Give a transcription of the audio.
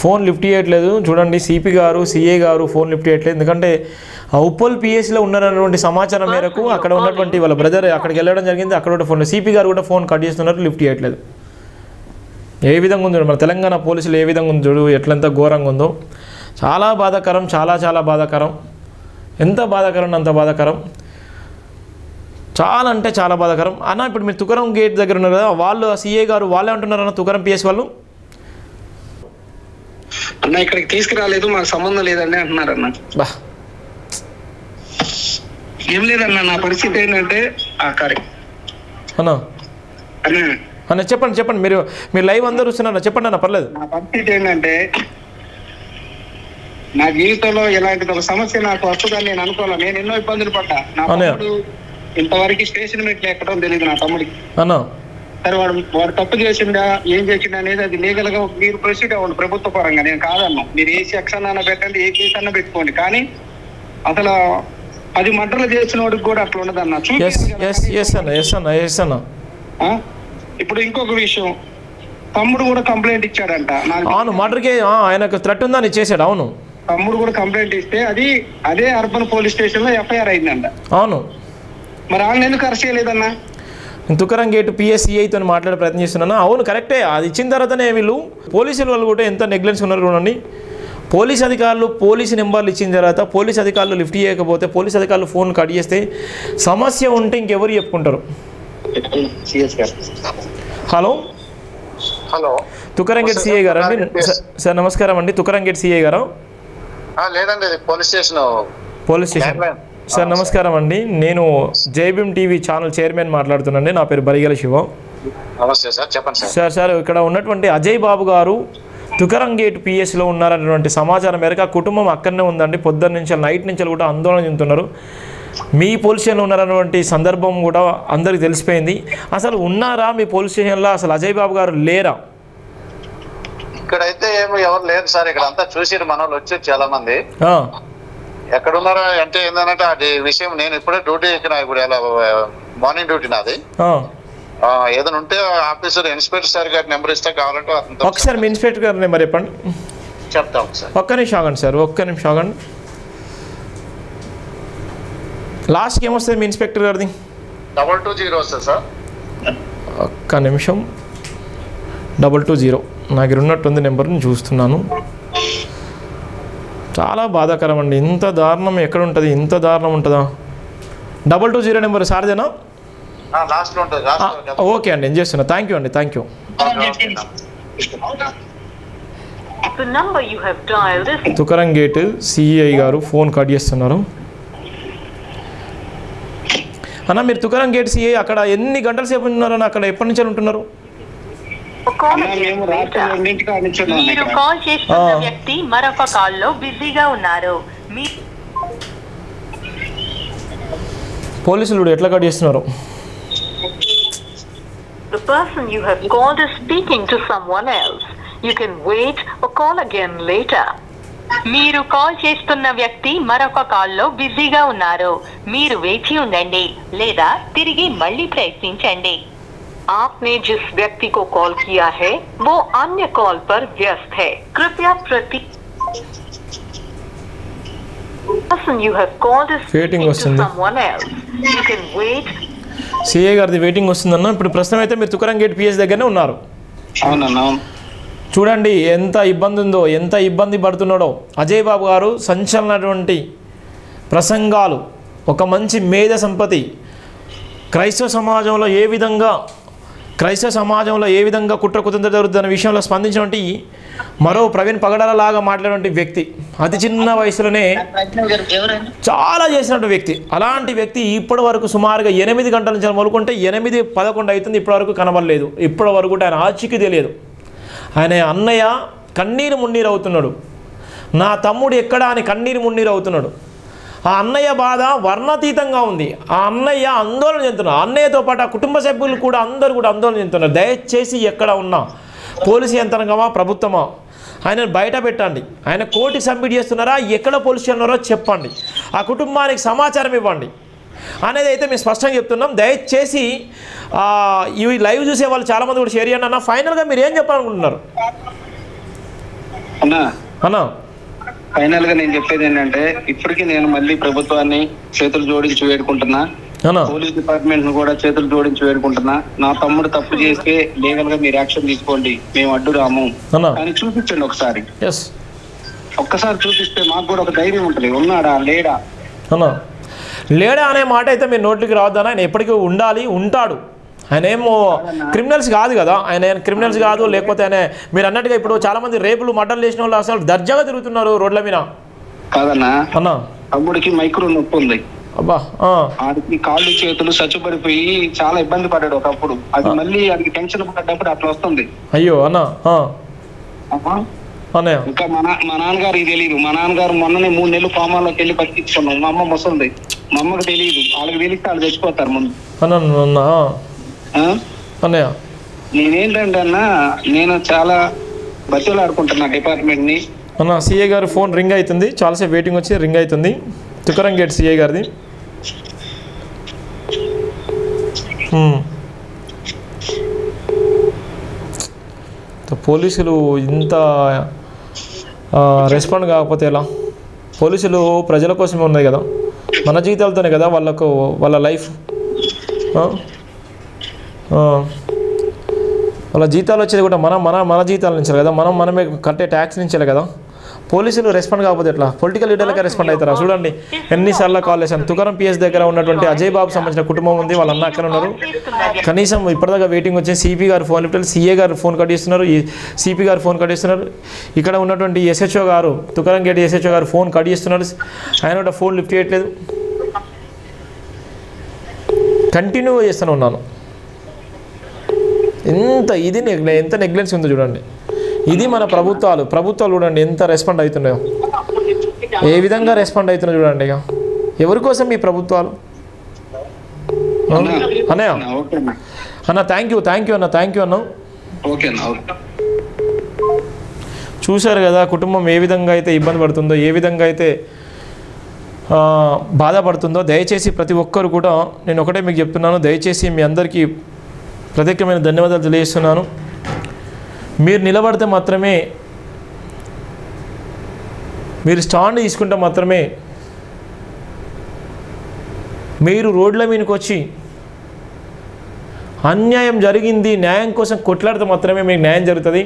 Phone lift చేయట్లేదు. చూడండి CP గారు సిఐ గారు ఫోన్ లిఫ్ట్ చేయట్లేదు. ఎందుకంటే ఉప్పల్ పిఎస్లో ఉన్నారన్నటువంటి సమాచారం మేరకు అక్కడ ఉన్నటువంటి వాళ్ళ బ్రదర్ అక్కడికి వెళ్ళడం జరిగింది. అక్కడ కూడా ఫోన్ సిపి గారు కూడా ఫోన్ కట్ చేస్తున్నారు, లిఫ్ట్ చేయట్లేదు. ఏ విధంగా ఉందో మన తెలంగాణ పోలీసులు ఏ విధంగా ఉందో చూడు, ఎట్లంత ఘోరంగా ఉందో. చాలా బాధాకరం, చాలా చాలా బాధాకరం. ఎంత బాధాకరం అంత బాధాకరం, చాలా అంటే చాలా బాధాకరం. అన్న ఇప్పుడు మీరు తుకారం గేట్ దగ్గర ఉన్నారు కదా, వాళ్ళు సిఐ గారు వాళ్ళే అంటున్నారు అన్న, తుకారం పిఎస్ వాళ్ళు అన్న ఇక్కడికి తీసుకురాలేదు, మాకు సంబంధం లేదండి అంటున్నారు అన్న. ఏం లేదన్న, నా పరిస్థితి ఏంటంటే అన్న అన్న చెప్పండి చెప్పండి, మీరు లైవ్ అందరూ వస్తున్నారు చెప్పండి అన్న, పర్లేదు. నా పరిస్థితి ఏంటంటే నా జీవితంలో ఇలాంటి ఒక సమస్య నాకు వస్తుందని నేను అనుకోవాలి. నేను ఎన్నో ఇబ్బందులు పడ్డా. నా తమ్ముడు ఇంతవరకు స్టేషన్ మెట్లు ఎక్కడం తెలియదు నా తమ్ముడికి. సరే వాడు తప్పు చేసిండా ఏం చేసిండా అనేది అది లీగల్ గా మీరు ప్రొసీడ్ అవ్వండి ప్రభుత్వ పరంగా, నేను కాదన్నా. మీరు ఏ సెక్షన్ అన్న పెట్టండి, ఏ కేసు అన్న పెట్టుకోండి, కానీ అసలు 10 మర్డర్లు చేసిన వాడికి కూడా అట్లా ఉండదన్న. ఇప్పుడు ఇంకొక విషయం, తమ్ముడు కూడా కంప్లైంట్ ఇచ్చాడంట. అవును, మర్డర్కి ఆయనకు థ్రెట్ ఉందని చేశాడు. అవును, తమ్ముడు కూడా కంప్లైంట్ ఇస్తే అదే అర్బన్ పోలీస్ స్టేషన్ లో ఎఫ్ఐఆర్ అయిందంట. అవును, మరి వాళ్ళని ఎందుకు అరెస్ట్ చేయలేదన్నా? తుకారం గేట్ పిఎస్సిఐతో మాట్లాడే ప్రయత్నం చేస్తున్నాను. అవును కరెక్టే, అది ఇచ్చిన తర్వాతనే వీళ్ళు పోలీసుల వాళ్ళు కూడా ఎంత నెగ్లెన్స్ ఉన్నారు చూడండి. పోలీస్ అధికారులు పోలీసు నెంబర్లు ఇచ్చిన తర్వాత పోలీస్ అధికారులు లిఫ్ట్ చేయకపోతే, పోలీస్ అధికారులు ఫోన్ కట్ చేస్తే సమస్య ఉంటే ఇంకెవరు చెప్పుకుంటారు? Hello hello, Tukaram gate CI గారు అండి. సార్ నమస్కారం అండి, తుకారం గేట్ సిఐ గారు. లేదండి, పోలీస్ స్టేషన్ సార్ నమస్కారం అండి, నేను జైభీమ్ టీవీ ఛానల్ చైర్మన్ మాట్లాడుతున్నానండి. నా పేరు బరిగల శివం. నమస్తే సార్, చెప్పండి సార్. సార్ ఇక్కడ ఉన్నటువంటి అజయ్ బాబు గారు తుకారం గేట్ పిఎస్లో ఉన్నారనేటువంటి సమాచారం మేరకు ఆ కుటుంబం అక్కడనే ఉందండి. పొద్దున్న నుంచి నైట్ నుంచి కూడా ఆందోళన చెందుతున్నారు. మీ పోలీస్ స్టేషన్లో ఉన్నారన్నటువంటి సందర్భం కూడా అందరికి తెలిసిపోయింది. అసలు ఉన్నారా మీ పోలీస్ స్టేషన్లో? అసలు అజయ్ బాబు గారు లేరా? ఇక్కడైతే ఎవరు లేరు సార్. ఇక్కడ అంతా చూసిరు మన వాళ్ళు వచ్చి చాలా మంది. ఎక్కడున్నారా అంటే ఏంటంటే అది విషయం, నేను ఇప్పుడే డ్యూటీ ఎక్కిన, ఇప్పుడు మార్నింగ్ డ్యూటీ నాది. ఏదైనా ఉంటే ఆఫీసర్ ఇన్స్పెక్టర్ సార్ గారి నెంబర్ ఇస్తే కావాలంటే ఒకసారి మీ ఇన్స్పెక్టర్ గారి నెంబర్ చెప్పండి. చెప్తా ఒకసారి, ఒక్క నిమిషం ఆగండి సార్, ఒక్క నిమిషం ఆగండి. లాస్ట్కి ఏమొస్తుంది మీ ఇన్స్పెక్టర్ గారిది? 220 వస్తుంది సార్. ఒక్క నిమిషం, 220 నా దగ్గర ఉన్నట్టుంది నెంబర్ని చూస్తున్నాను. చాలా బాధాకరం అండి, ఇంత దారుణం ఎక్కడ ఉంటుంది? ఇంత దారుణం ఉంటుందా? 220 నెంబర్ సార్దేనా? ఓకే అండి, నేను చేస్తున్నా. థ్యాంక్ యూ అండి, thank you. Tukaram gate CI గారు ఫోన్ కట్ చేస్తున్నారు. అన్న మీరు తుకారం గేట్ సిఐ అక్కడ ఎన్ని గంటల సేపు ఉన్నారని, అక్కడ ఎప్పటి నుంచి ఉంటున్నారు? మీరు కాల్ చేస్తున్న వ్యక్తి మరొక కాల్లో బిజీగా ఉన్నారు. పోలీసులు ఎట్లా కట్ చేస్తున్నారు? The person you have called is speaking to someone else. You can wait or call again later. మీరు కాల్ చేస్తున్న వ్యక్తి మరొక కాల్లో బిజీగా ఉన్నారు. మీరు వేచి ఉండండి లేదా తిరిగి మళ్ళీ ప్రయత్నించండి. आपने जिस व्यक्ति को कॉल किया है वो अन्य कॉल पर व्यस्त है. कृपया person you have called is waiting to someone else. You can wait. CI గారిది వెయిటింగ్ వస్తుందన్న. ఇప్పుడు ప్రస్తుతం అయితే మీరు తుకారం గేట్ పిఎస్ దగ్గరనే ఉన్నారు. అవునన్నా, చూడండి ఎంత ఇబ్బంది ఉందో, ఎంత ఇబ్బంది పడుతున్నాడో. అజయ్ బాబు గారు సంచలనటువంటి ప్రసంగాలు, ఒక మంచి మేధ సంపత్తి, క్రైస్తవ సమాజంలో ఏ విధంగా కుట్ర కుతంత్ర జరుగుతున్న విషయంలో స్పందించినటువంటి మరో ప్రవీణ్ పగడాలలాగా మాట్లాడే వ్యక్తి, అతి చిన్న వయసులోనే చాలా చేసినటువంటి వ్యక్తి. అలాంటి వ్యక్తి ఇప్పటి వరకు సుమారుగా 8 గంటల నుంచి మొదలుకుంటే 8:11 అవుతుంది, ఇప్పటివరకు కనబడలేదు. ఇప్పటి వరకు కూడా ఆయన ఆచూకీ తెలియదు. ఆయన అన్నయ్య కన్నీరు మున్నీరు అవుతున్నాడు. నా తమ్ముడు ఎక్కడా అని కన్నీరు మున్నీరు అవుతున్నాడు. ఆ అన్నయ్య బాధ వర్ణాతీతంగా ఉంది. ఆ అన్నయ్య ఆందోళన చెందుతున్నారు. అన్నయ్యతో పాటు ఆ కుటుంబ సభ్యులు కూడా అందరూ కూడా ఆందోళన చెందుతున్నారు. దయచేసి ఎక్కడ ఉన్నా పోలీసు యంత్రాంగమా ప్రభుత్వమా ఆయన బయట పెట్టండి. ఆయన కోర్టుకి సబ్మిట్ చేస్తున్నారా, ఎక్కడ పోలీసు ఉన్నారో చెప్పండి, ఆ కుటుంబానికి సమాచారం ఇవ్వండి అనేది అయితే మేము స్పష్టంగా చెప్తున్నాం. దయచేసి ఇవి లైవ్ చూసే వాళ్ళు చాలామంది కూడా షేర్ చేయండి అన్న. ఫైనల్గా మీరు ఏం చెప్పాలనుకుంటున్నారు? అన్నా అన్నా ఫైనల్ గా నేను చెప్పేది ఏంటంటే, ఇప్పటికీ నేను మళ్ళీ ప్రభుత్వాన్ని చేతులు జోడించి వేడుకుంటున్నా, అన్నా పోలీస్ డిపార్ట్మెంట్ ను కూడా చేతులు జోడించి వేడుకుంటున్నా. నా తమ్ముడు తప్పు చేస్తే లీగల్ గా మీరు యాక్షన్ తీసుకోండి, మేము అడ్డు రాము అన్నా. అని చూపించండి ఒకసారి. ఎస్, ఒక్కసారి చూపిస్తే మాకు కూడా ఒక ధైర్యం ఉంటుంది, ఉన్నాడా లేడా అన్నా. లేడా అనే మాట అయితే మీరు నోట్లోకి రావద్దన్నా. ఆయన ఎప్పటికీ ఉండాలి, ఉంటాడు. ఆయన ఏమో క్రిమినల్స్ కాదు కదా, ఆయన క్రిమినల్స్ కాదు. లేకపోతే ఆయన మీరు అన్నట్టుగా ఇప్పుడు చాలా మంది రేపులు మర్డర్లు చేసిన వాళ్ళు అసలు దర్జాగా తిరుగుతున్నారు రోడ్ల మీద. కాదన్నా, అన్నా తమ్ముడికి మైక్రో నొప్పి ఉంది, అబ్బా. ఆడికి కాళ్ళు చేతులు చచ్చుపడిపోయి చాలా ఇబ్బంది పడ్డాడు ఒకప్పుడు. అది మళ్ళీ ఆడికి టెన్షన్ పడ్డప్పుడు అట్లా వస్తుంది. అయ్యో అన్నా. అన్నయ్య ఇంకా మా నాన్నగారికి తెలియదు. మా నాన్నగారు మొన్ననే 3 నెలలు కోమాలోకి వెళ్ళి బతికించుకున్నాం. మా అమ్మ ముసలిది, మా అమ్మకి తెలియదు. వాళ్ళకి తెలిస్తే వాళ్ళు చచ్చిపోతారు ముందు. అన్నా అన్నయ్య నేనేంటంటే అన్నా, నేను చాలా బతిలాడుకుంటున్నా డిపార్ట్మెంట్ ని. అన్న సిఏ గారు ఫోన్ రింగ్ అవుతుంది, చాలాసేపు వెయిటింగ్ వచ్చి రింగ్ అవుతుంది. తుకారం గేట్ సిఏ గారిది. పోలీసులు ఇంత రెస్పాండ్ కాకపోతే ఎలా? పోలీసులు ప్రజల కోసమే ఉన్నాయి కదా, మన జీతాలతోనే కదా వాళ్ళకు వాళ్ళ లైఫ్. వాళ్ళ జీతాలు వచ్చేది కూడా మన జీతాల నుంచి కదా, మనమే కట్టే ట్యాక్స్ నుంచే కదా. పోలీసులు రెస్పాండ్ కాకపోతే ఎట్లా? పొలిటికల్ లీడర్లకే రెస్పాండ్ అవుతారా? చూడండి ఎన్నిసార్లు కాల్ చేశాను. తుకారం పిఎస్ దగ్గర ఉన్నటువంటి అజయ్ బాబు సంబంధించిన కుటుంబం ఉంది, వాళ్ళ అన్న అక్కడ ఉన్నారు. కనీసం ఇప్పటిదాకా వెయిటింగ్ వచ్చి సిపి గారు ఫోన్ లిఫ్ట్, సిఏ గారు ఫోన్ కట్ చేస్తున్నారు, సిపి గారు ఫోన్ కట్ చేస్తున్నారు. ఇక్కడ ఉన్నటువంటి ఎస్హెచ్ఓ గారు, తుకారం గేట్ ఎస్హెచ్ఓ గారు ఫోన్ కట్ చేస్తున్నారు, ఆయన కూడా ఫోన్ లిఫ్ట్ చేయట్లేదు. కంటిన్యూగా చేస్తూనే ఉన్నాను. ఎంత నెగ్లెన్స్ ఉందో చూడండి. ఇది మన ప్రభుత్వాలు చూడండి ఎంత రెస్పాండ్ అవుతున్నాయో, ఏ విధంగా రెస్పాండ్ అవుతున్నాయో చూడండి. ఇక ఎవరి కోసం ఈ ప్రభుత్వాలు? అన్నయ్య అన్న థ్యాంక్ యూ అన్న. చూశారు కదా కుటుంబం ఏ విధంగా అయితే ఇబ్బంది పడుతుందో, ఏ విధంగా అయితే బాధపడుతుందో. దయచేసి ప్రతి ఒక్కరు కూడా నేను ఒకటే మీకు చెప్తున్నాను, దయచేసి మీ అందరికీ ప్రత్యేకమైన ధన్యవాదాలు తెలియజేస్తున్నాను. మీరు నిలబడితే మాత్రమే, మీరు స్టాండ్ తీసుకుంటే మాత్రమే, మీరు రోడ్ల మీదకి వచ్చి అన్యాయం జరిగింది న్యాయం కోసం కొట్లాడితే మాత్రమే మీకు న్యాయం జరుగుతుంది.